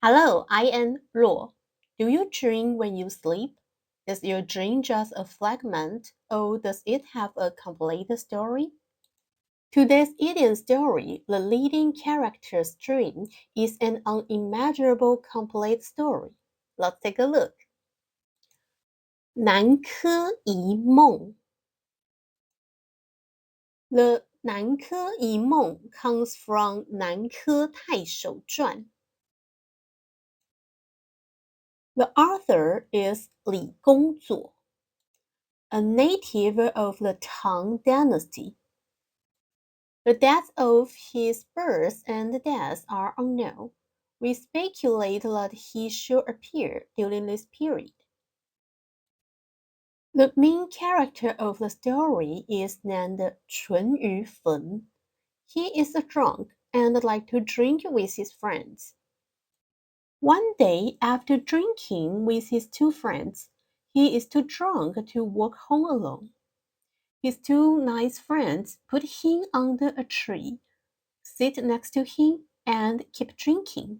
Hello, I am 若. Do you dream when you sleep? Is your dream just a fragment, or does it have a complete story? Today's idiom story, the leading character's dream, is an unimaginable complete story. Let's take a look. 南柯一梦 The 南柯一梦 comes from 南柯太守传. The author is 李公佐, a native of the Tang dynasty. The dates of his birth and death are unknown. We speculate that he should appear during this period. The main character of the story is named 淳于棼. He is a drunk and likes to drink with his friends. One day, after drinking with his two friends, he is too drunk to walk home alone. His two nice friends put him under a tree, sit next to him, and keep drinking.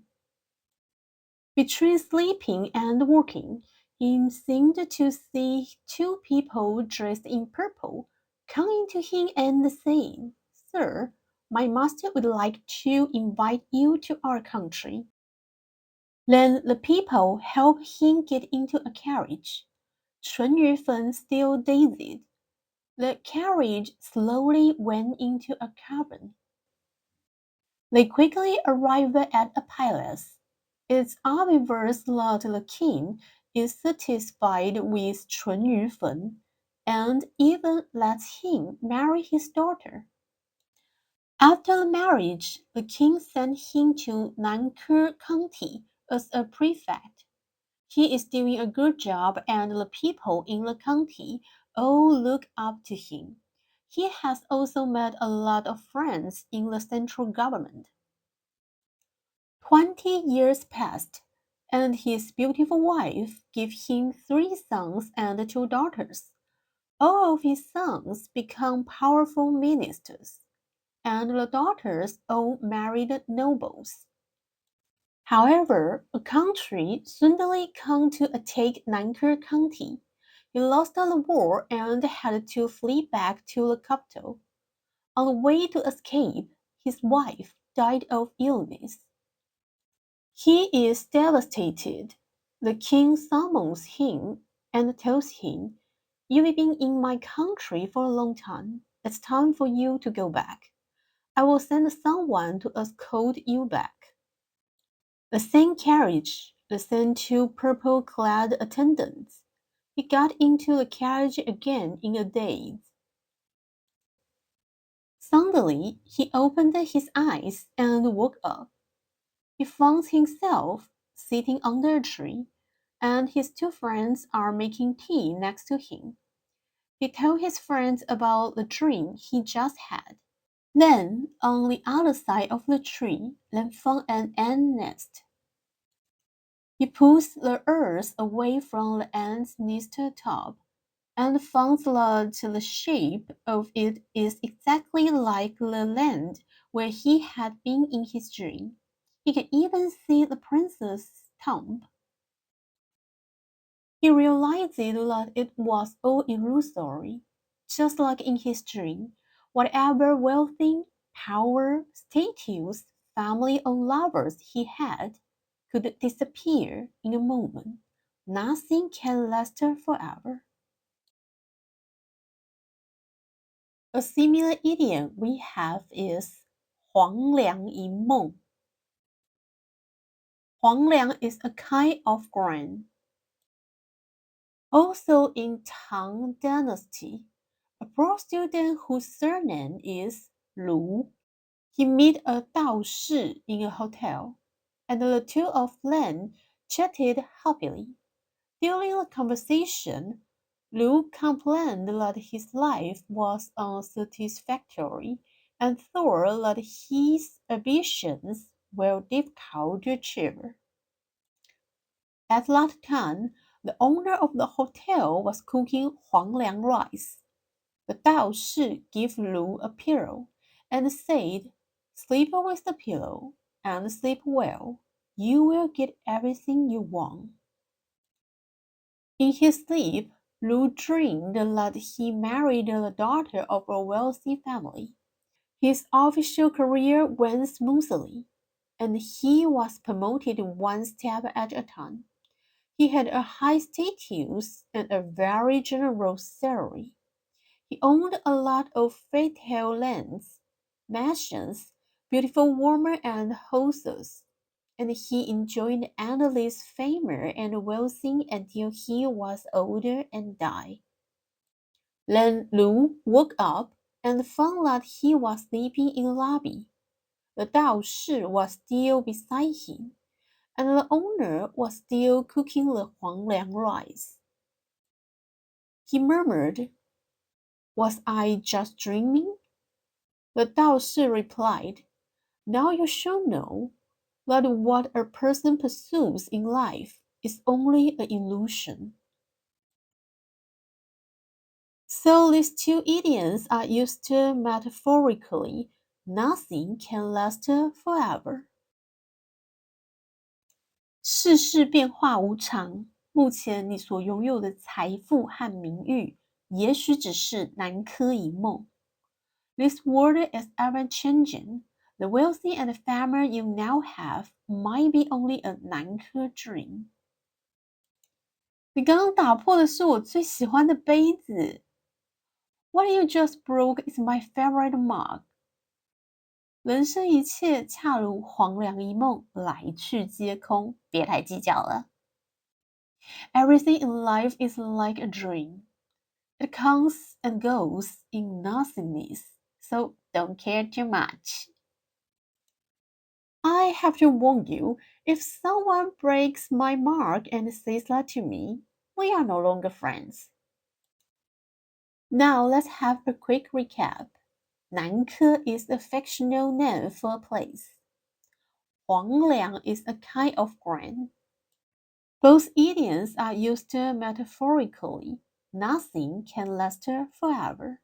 Between sleeping and walking, he seemed to see two people dressed in purple coming to him and saying, "Sir, my master would like to invite you to our country." Then the people helped him get into a carriage. 淳于棼still dazed. The carriage slowly went into a cavern. They quickly arrived at a palace. It's obvious that the king is satisfied with 淳于棼and even lets him marry his daughter. After the marriage, the king sent him to Nanke County as a prefect. He is doing a good job and the people in the county all look up to him. He has also made a lot of friends in the central government. 20 years passed, and his beautiful wife gave him 3 sons and 2 daughters. All of his sons became powerful ministers, and the daughters all married nobles. However, a country suddenly came to attack Nanke County. He lost the war and had to flee back to the capital. On the way to escape, his wife died of illness. He is devastated. The king summons him and tells him, "You've been in my country for a long time. It's time for you to go back. I will send someone to escort you back." The same carriage, the same 2 purple-clad attendants. He got into the carriage again in a daze. Suddenly, he opened his eyes and woke up. He found himself sitting under a tree, and his 2 friends are making tea next to him. He told his friends about the dream he just had. Then, on the other side of the tree, they found an ant nest. He pulls the earth away from the ant's nest top and finds that the shape of it is exactly like the land where he had been in his dream. He can even see the princess's tomb. He realized that it was all illusory, just like in his dream. Whatever wealth, power, status, family, or lovers he had could disappear in a moment. Nothing can last forever. A similar idiom we have is 黄粱一梦. 黄粱 is a kind of grain. Also in Tang dynasty, a pro student whose surname is Lu. He met a 道士 in a hotel, and the 2 of them chatted happily. During the conversation, Lu complained that his life was unsatisfactory and thought that his ambitions were difficult to achieve. At that time, the owner of the hotel was cooking 黄粱 rice. The 道士gave Lu a pillow and said, "Sleep with the pillow and sleep well." you will get everything you want. In his sleep, Lu dreamed that he married the daughter of a wealthy family. His official career went smoothly, and he was promoted one step at a time. He had a high status and a very generous salary. He owned a lot of fertile lands, mansions, beautiful women and horses, and he enjoyed endless fame and wealth until he was older and died. Then Lu woke up and found that he was sleeping in the lobby. The Dao Shi was still beside him, and the owner was still cooking the黄粱rice. He murmured, "Was I just dreaming?" The Dao Shi replied, "Now you shall know that what a person pursues in life is only an illusion." So these two idioms are used metaphorically. Nothing can last forever. 世事变化无常，目前你所拥有的财富和名誉，也许只是南柯一梦。This world is ever changing. The wealthy and the fame you now have might be only a 南柯 dream. 你刚刚打破的是我最喜欢的杯子。What you just broke is my favorite mug. 人生一切恰如黄粱一梦，来去皆空，别太计较了。Everything in life is like a dream. It comes and goes in nothingness, so don't care too much. I have to warn you, if someone breaks my mark and says that to me, we are no longer friends. Now let's have a quick recap. 南柯 is a fictional name for a place. 黄粱 is a kind of grain. Both idioms are used metaphorically. Nothing can last forever.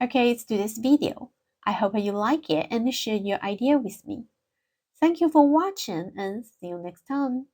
Okay, it's today's video. I hope you like it and share your idea with me. Thank you for watching and see you next time.